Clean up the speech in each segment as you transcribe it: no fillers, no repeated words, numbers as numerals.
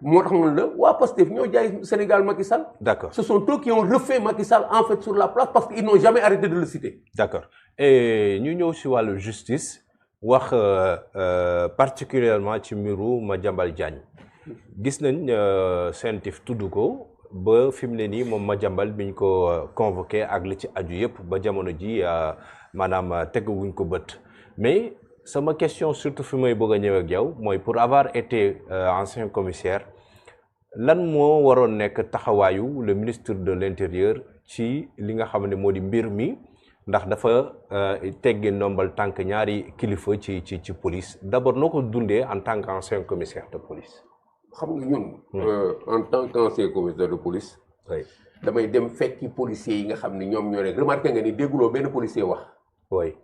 moo tax man la waa Pastef ñoo jaay Sénégal Macky Sall. D'accord. Ce sont eux qui ont refait Macky Sall en fait sur la place parce qu'ils n'ont jamais arrêté de le citer. D'accord. Et ñu ñëw si wàllu justice wax particulièrement ci mbiru Madiambal Diagne gis nañ CENTIF tudd ko ba fi mu ne nii moom Madiambal bi ñu ko convoqué ak li ci aju yëpp ba jamono ji maanaam teguwuñ ko bët mais sama question surtout fi may bëgg a ñëw ak yow mooy pour avoir été ancien commissaire lan moo waroon nekk taxawaayu le ministre de l'intérieur ci li nga xam ne moo di mbir mi ndax dafa teggi ndombal tànk ñaari kilifa ci police d'abord noo ko dundee en tant qu'ancien commissaire de police. xam nga ñun. en tant qu'ancien commissaire de police. damay dem fekki policiers yi nga xam ne ñoom ñoo rek remarqué nga ni dégguloo benn policier wax. oui.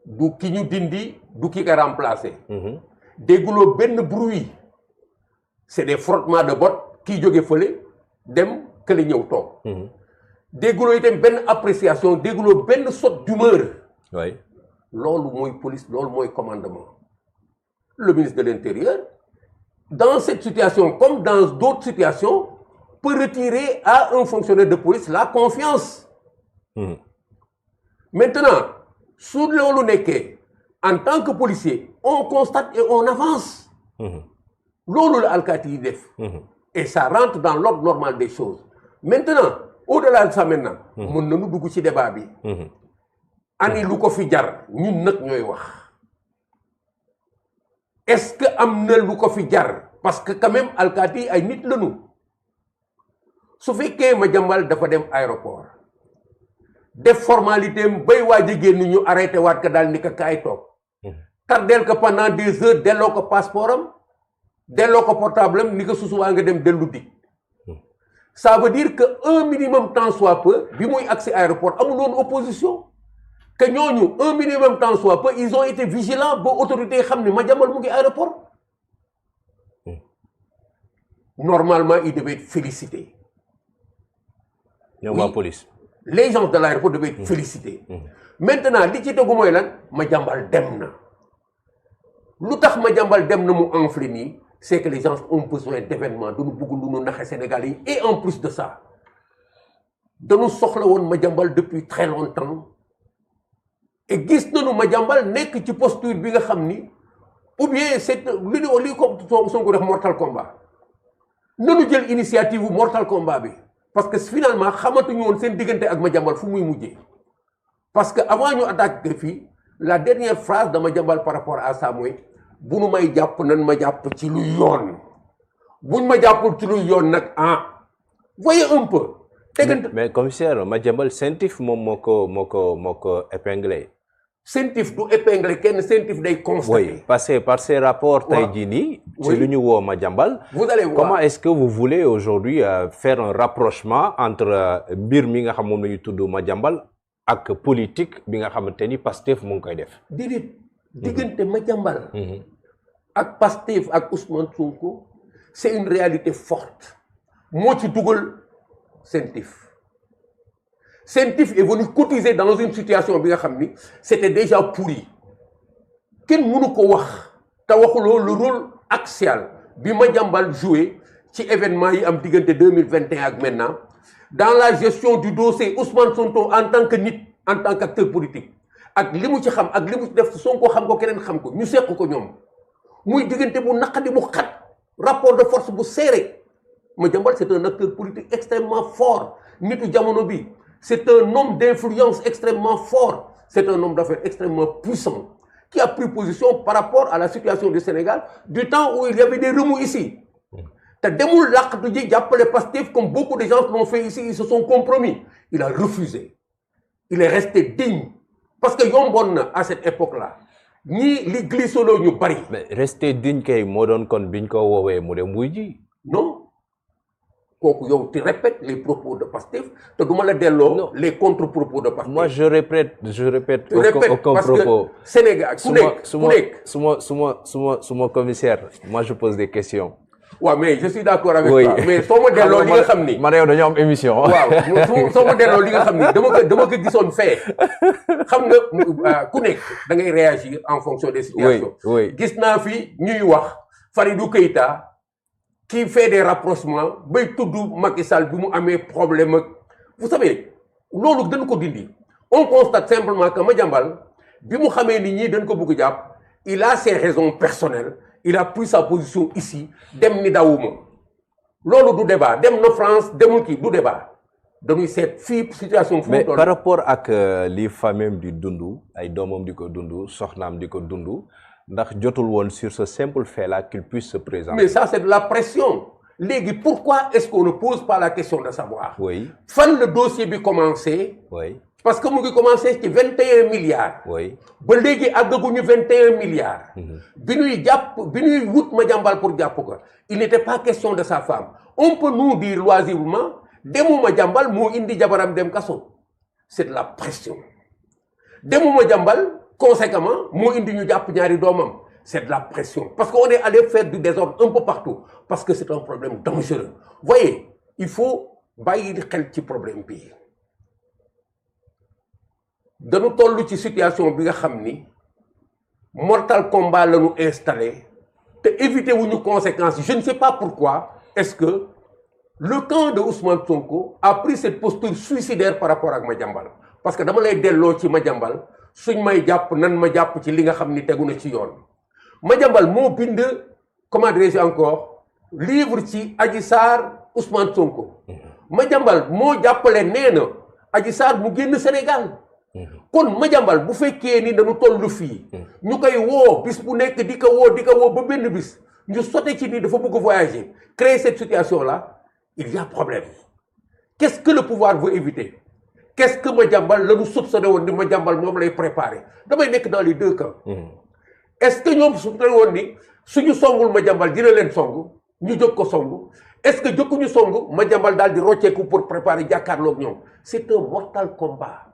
du ki ñu dindi du ki ka remplacé. dégguloo benn bruit. c'est des frottements de bottes kii jóge fële dem kële ñëw toog. dégguloo itam benn appréciation dégguloo benn saute d'humeur. oui. loolu mooy police loolu mooy commandement. le ministre de l'Intérieur dans cette situation comme dans d'autres situations peut retirer à un fonctionnaire de police la confiance. Maintenant su loolu nekkee en tant que policier on constate et on avance. loolu la alkaati yi def. et ça rentre dans l'ordre normal des choses. Maintenant au-delà de ça maintenant. mën nañu dugg ci débat bi. ani lu ko fi jar ñun nag ñooy wax. est-ce que am na lu ko fi jar parce que quand même alkaati ay nit lañu. su fekkee Madiambal dafa dem aéroport. def formalité am bay waaj a génn ñu arrêté waat ka daal ni ka kaay toog. tardeel ko pendant des heures delloo ko passeport am. delloo ko portable am ni ko susubaa nga dem dellu dik. ça veut dire que un minimum temps soit peu bi muy accès aéroport amul woon opposition. que ñooñu un minimum temps soit peu ils ont été vigilants ba autorités yi xam ne Madiambal mu ngi aéroport. normalement il devait être félicité. ñoom waa police. les gens de l'aéroport devaient être félicités. maintenant li ci tegu mooy lan Madiambal dem na. lu tax Madiambal dem na mu enflé nii c'est que les gens ont besoin d'événements dañu bëgg lu nu naxe Sénégal yi et en plus de ça dañu soxla woon Madiambal depuis très longtemps et gis nañu Madiambal nekk ci posture bi nga xam ni ou bien c'est li ko Sonko def mortal combat nanu jël initiative bu mortal combat bi parce que finalement xamatuñu woon seen diggante ak Madiambal fu muy mujjee parce que avant ñu attaquer fii la dernière phrase de Madiambal par rapport à ça mooy bu nu may jàpp nan ma jàpp ci lu yoon buñ ma jàppul ci lu yoon nag voyez un peu. mais commissaire Madiambal CENTIF moom moo ko épinglé. CENTIF du épinglé kenn CENTIF day constater. oui par ces rapports tey jii nii. ci lu ñu woo Madiambal. vous allez voir comment est-ce que vous voulez aujourd'hui faire un rapprochement entre mbir mi nga xam moom la ñu tudd Madiambal ak politique bi nga xamante ni Pastef mu ngi koy def. déedéet diggante Madiambal ak Pastef ak Ousmane Sonko c'est une réalité forte moo ci dugal CENTIF. CENTIF est venu cotiser dans une situation bi nga xam ni c'était déjà pourri kenn mënu ko wax te waxuloo le rôle axial bi Madiambal joué ci événement yi am diggante 2021 ak maintenant dans la gestion du dossier Ousmane Sonko en tant que nit en tant qu'acteur politique ak li mu ci xam ak li mu ci def Sonko xam ko keneen xam ko ñu seq ko ñoom muy diggante bu naqadi bu xat rapport de force bu serré Madiambal c'est un acteur politique extrêmement fort nitu jamono bi c'est un homme d'influence extrêmement fort c'est un homme d'affaires extrêmement puissant qui a pris position par rapport à la situation du Sénégal du temps où il y avait des remous ici te demul làqatu ji jàppale Pastef comme beaucoup de gens l'ont fait ici ils se sont compromis il a refusé il est resté digne parce que yomboon na à cette époque-là ñii li glissolo ñu bari. mais resté digne kay moo doon kon biñ ko woowee mu dem wuy ji. non kooku yow tu répètes les propos de Pastef te duma la delloo les contre-propos de Pastef. moi je répète aucun propos. Que Sénégal ku nekk suma commissaire moi je pose des questions. waaw mais je suis d'accord avec toi mais soo ma delloo li nga xam ni man yow dañoo am émission. waaw soo ma delloo li nga xam ni dama ko gisoon fee xam nga ku nekk da ngay réagir en fonction des situations. oui gis naa fi ñuy wax Falidou Keïta qui fait des rapprochements bay tudd Macky Sall bi mu amee problème ak vous savez loolu dañ ko dindi on constate simplement que Madiambal bi mu xamee ni ñii dañ ko bëgg jàpp il a ses raisons personnelles il a pris sa position ici dem ni dawuma loolu du débat dem na France demul kii du débat dañuy seet fii situation fu mu mais toll. par rapport ak li famille di dund ay doomam di ko dund soxnaam di ko dund ndax jotul woon sur ce simple fait là qu'il puisse se présenter. Mais ça c'est de la pression léegi pourquoi est-ce qu'on ne pose pas la question de savoir. Oui. fan le dossier bi commencé. Oui. parce que mu ngi commencé ci 21 milliards. Oui. ba léegi àggaguñu 21 milliards. bi ñuy jàpp bi ñuy wut Madiambal pour jàpp ko il n'était pas question de sa femme on peut nous dire loisiblement demu Madiambal moo indi jabaram dem kaso c'est de la pression demu Madiambal conséquemment moo indi ñu jàpp ñaari doomam c'est de la pression parce qu'on est allé faire du désordre un peu partout parce que c'est un problème dangereux voyez il faut bàyyi xel ci problème bi dañu toll ci situation bi nga xam ni mortal combat la ñu installé te éviter wuñu conséquences je ne sais pas pourquoi est-ce que le camp de Ousmane Sonko a pris cette posture suicidaire par rapport ak Madiambal parce que dama lay delloo ci Madiambal suñ may jàpp nan ma jàpp ci li nga xam ni tegu na ci yoon Madiambal moo bind comment dirais-je encore livre ci Adji Sarr Ousmane Sonko Madiambal moo jàppale nee na Adji Sarr mu génn Sénégal kon Madiambal bu fekkee ni dañu toll fii ñu koy woo bis bu nekk di ko woo ba benn bis ñu sote ci ni dafa bëgg voyager créer cette situation là il y a problème qu'est-ce que le pouvoir veut éviter qu'est-ce que Madiambal la ñu soupçonné woon ni Madiambal moom lay préparer damay nekk dans les deux camps est-ce que ñoom soupçonné woon ni suñu songul Madiambal dina leen song ñu jóg ko song est-ce que jóguñu song Madiambal daal di rocceeku pour préparer jàkkaarloog ñoom c'est un mortal combat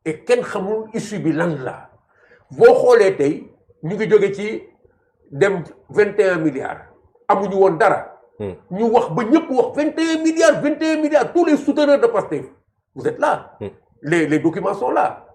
et kenn xamul issue bi lan la boo xoolee tey ñu ngi jóge ci dem 21 milliards amuñu woon dara ñu wax ba ñëpp wax 21 milliards tous les souteneurs de Pastef vous êtes là les documents sont là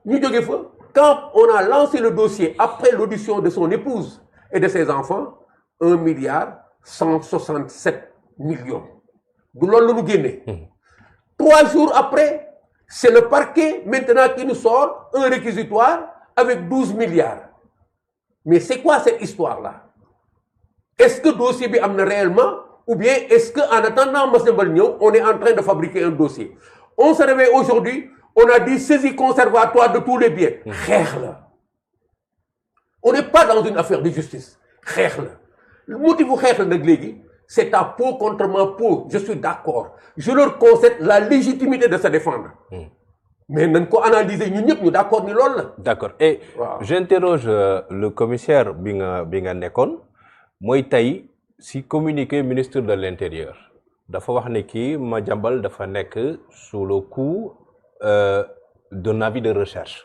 ñu jóge fa quand on a lancé le dossier après l'audition de son épouse et de ses enfants 1 milliard 167 millions du loolu la ñu génnee 3 jours après c'est le parquet maintenant qui nous sort un réquisitoire avec 12 milliards mais c'est quoi cette histoire-là est-ce que dossier bi am na réellement ou bien est-ce que en attendant Madiambal ñëw on est en train de fabriquer un dossier on se réveille aujourd'hui on a dit saisie conservatoire de tous les biens xeex la on n'est pas dans une affaire de justice xeex la le motif bu xeex la nag léegi c'est ta peau contre ma peau je suis d'accord je leur concède la légitimité de se défendre mais nañ ko analyser ñun ñëpp ñu d'accord ni loolu la d'accord et j'interroge le commissaire bi nga nekkoon mooy tey si communiqué ministre de l'intérieur dafa wax ne kii Madiambal dafa nekk sous le coup d'un avis de recherche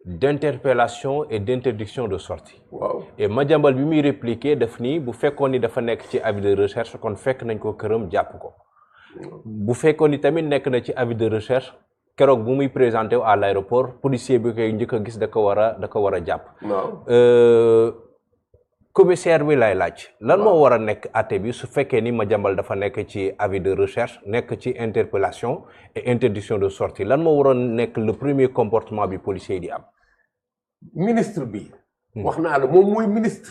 d'interpellation et d'interdiction de sortie et Madiambal bi muy répliqué daf ni bu fekkoon ni dafa nekk ci avis de recherche kon fekk nañ ko këram jàpp ko bu fekkoon ni tamit nekk na ci avis de recherche keroog bu muy présenté à l'aéroport policier bi koy njëkk a gis da ko war a jàpp commissaire bi lay laaj lan moo war a nekk àtte bi su fekkee ni Madiambal dafa nekk ci avis de recherche nekk ci interpellation et interdiction de sortie lan moo waroon nekk le premier comportement bi policier di am ministre bi wax naa la moom mooy ministre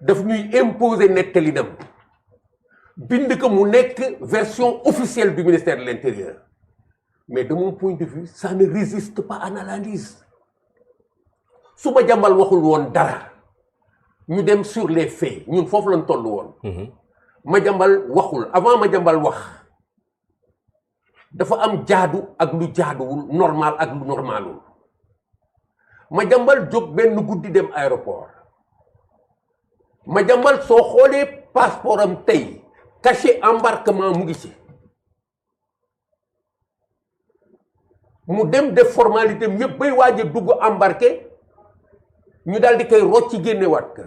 daf ñuy imposer nettalinam bind ko mu nekk version officielle du ministère de l'Intérieur mais de mon point de vue ça ne résiste pas à l'analyse su Madiambal waxul woon dara ñu dem sur les faits ñun foofu lañ toll woon Madiambal waxul avant Madiambal wax dafa am jaadu ak lu jaaduwul normal ak lu normalul Madiambal jóg benn guddi dem aéroport Madiambal soo xoolee passeport am tey cachet embarquement mu ngi ci mu dem def formalité am yëpp bay waaj a dugg embarqué ñu daal di koy rocc génnewaat ka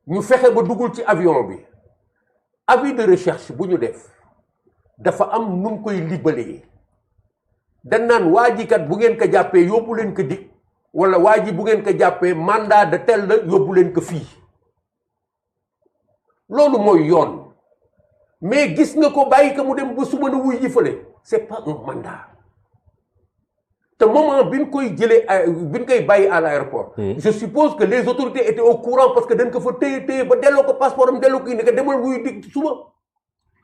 ñu fexe ba duggul ci avion bi avis de recherche bu ñu def dafa am nu mu koy libalee dañ naan waa ji kat bu ngeen ko jàppee yóbbu leen ko dik wala waa ji bu ngeen ko jàppee mandat de tel la yóbbu leen ko fii loolu mooy yoon mais gis nga ko bàyyi ko mu dem ba su mën a wuy ji fële c'est pas un mandat te moment bi ñu koy jëlee bi ñu koy bàyyi à l'aéroport je suppose que les autorités étaient au courant parce que dañ ko fa téye ba delloo ko passeport am delloo ko indi ko demal wuy dig suba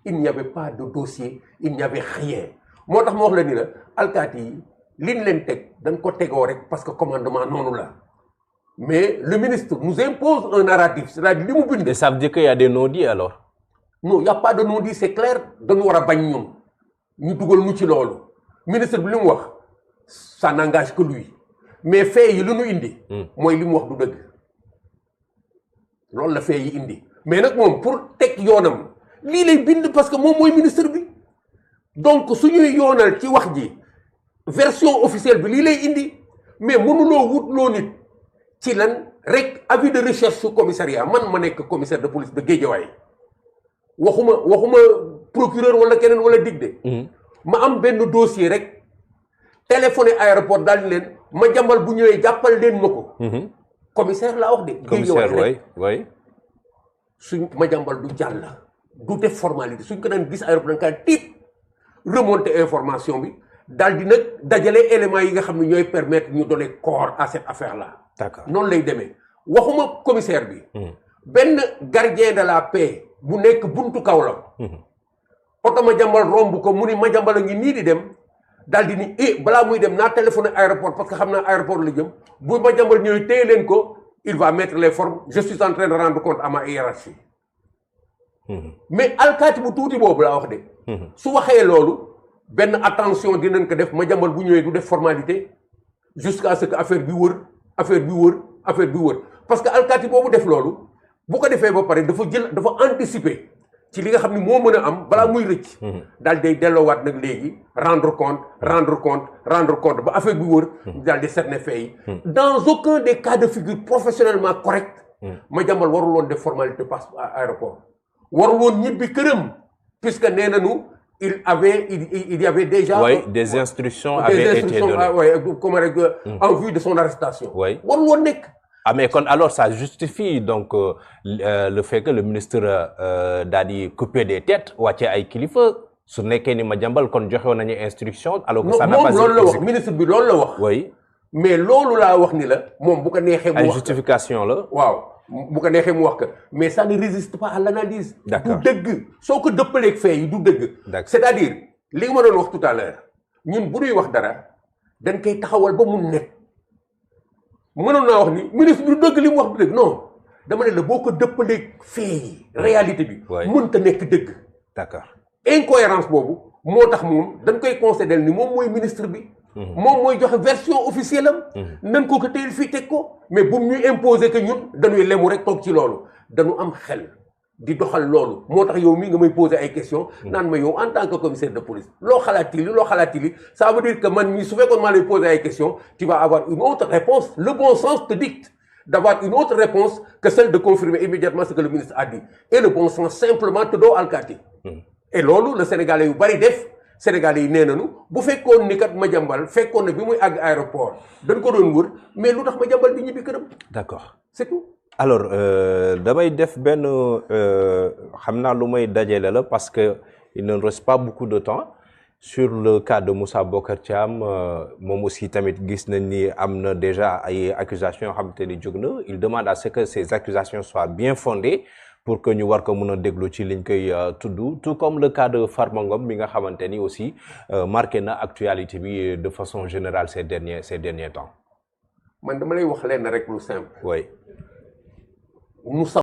il n'y avait pas de dossier il n'y avait rien moo tax ma wax la ni la alkaati yi liñ leen teg dañ ko tegoo rek parce que commandement noonu la mais le ministre nous impose un narratif c'est-à-dire li mu bind. et ça veut dire qu'il y a des non-dits alors. non il y a pas de non-dit c'est clair dañu war a bañ ñun ñu dugal ñu ci loolu ministre bi li mu wax ça n'engage que lui mais fait yi lu ñu indi. mooy li mu wax du dëgg loolu la fait yi indi mais nag moom pour teg yoonam lii lay bind parce que moom mooy ministre bi donc suñuy yoonal ci wax ji version officielle bi lii lay indi mais mënuloo wutloo nit ci lan rek avis de recherche su commissariat man ma nekk commissaire de police de Guédiawaye waxuma procureur wala keneen wala digde ma am benn dossier rek téléphoné aéroport daal di leen ma jàmbal bu ñëwee jàppal leen ma ko commissaire laa wax de commissaire way suñ ma jàmbal du jàll du def formalité suñ ko daan gis aéroport da nga kaa tiit remonter information bi daal di nag dajale éléments yi nga xam ne ñooy permettre ñu donner corps à cette affaire là d'accord noonu lay demee waxuma commissaire bi benn gardien de la paix bu nekk buntu kaw la oto ma jàmbal romb ko mu ni ma jàmbal a ngi nii di dem daal di ni balaa muy dem naa téléphoné aéroport parce que xam naa aéroport la jëm bu ma jàmbal ñëwee téye leen ko il va mettre les formes je suis en train de rendre compte à ma hiérarchie mais alkaati bu tuuti boobu laa wax de su waxee loolu benn attention dinañ ko def ma jàmbal bu ñëwee du def formalité jusqu'à ce que affaire bi wër parce que alkaati boobu def loolu bu ko defee ba pare dafa anticiper ci li nga xam ni moo mën a am balaa muy rëcc daal day delloowaat nag léegi rendre compte ba affaire bi wër daal di cerner fait yi dans aucun des cas de figure professionnellement correct ma jàmbal warul woon def formalité passe aéroport warul woon ñibbi këram puisque nee nañu il y avait déjà des instructions avaient été données en vue de son arrestation warul woon nekk. Ah mais alors ça justifie donc le fait que le ministre daal di couper des têtes wàcce ay kilifa su nekkee ni Madiambal kon joxe woon nañu instruction alors que ça n'a pas été loolu la wax ministre bi loolu la wax. oui mais loolu laa wax ni la moom bu ko neexee mu wax ay justification la. waaw bu ko neexee mu wax que mais ça ne résiste pas à l'analyse. d'accord du dëgg soo ko dëppaleeg fee yi du dëgg. c'est-à-dire li nga ma doon wax tout à l'heure ñun bu ñuy wax dara dañ koy taxawal ba mu nekk. mënoon naa wax ni ministre bi du dëgg li mu wax du dëgg non dama ne la boo ko dëppaleeg fee yi réalité bi mënta nekk dëgg. d'accord incohérence boobu moo tax moom dañ koy considérer ni moom mooy ministre bi moom mooy joxe version officielle am nan ko téyel fii teg ko mais bu ñuy imposer que ñun dañuy lemu rek toog ci loolu dañu am xel di doxal loolu moo tax yow mii nga may poser ay questions naan ma yow en tant que commissaire de police loo xalaati li ça veut dire que man mii su fekkoon maa lay poser ay questions tu vas avoir une autre réponse le bon sens te dicte d'avoir une autre réponse que celle de confirmer immédiatement ce que le ministre a dit et le bon sens simplement te doo alkaati et loolu le Sénégalais yu bari def Sénégalais yi nee nañu bu fekkoon ni kat Madiambal fekkoon na bi muy àgg aéroport dañ ko doon wër mais lu tax Madiambal di ñibbi këram. d'accord c'est tout. alors damay def benn xam naa lu may dajale la parce que il ne reste pas beaucoup de temps sur le cas de Moussa Bocar Thiam moom aussi tamit gis nañ ni am na déjà ay accusations yoo xamante ni jóg na il demande à ce que ces accusations soient bien fondées pour que ñu war ko mën a déglu ci liñ koy tudd tout comme le cas de Farba Ngom bi nga xamante ni aussi marqué na actualité bi de façon générale ces derniers temps. man dama lay wax leen rek lu simple. oui. Moussa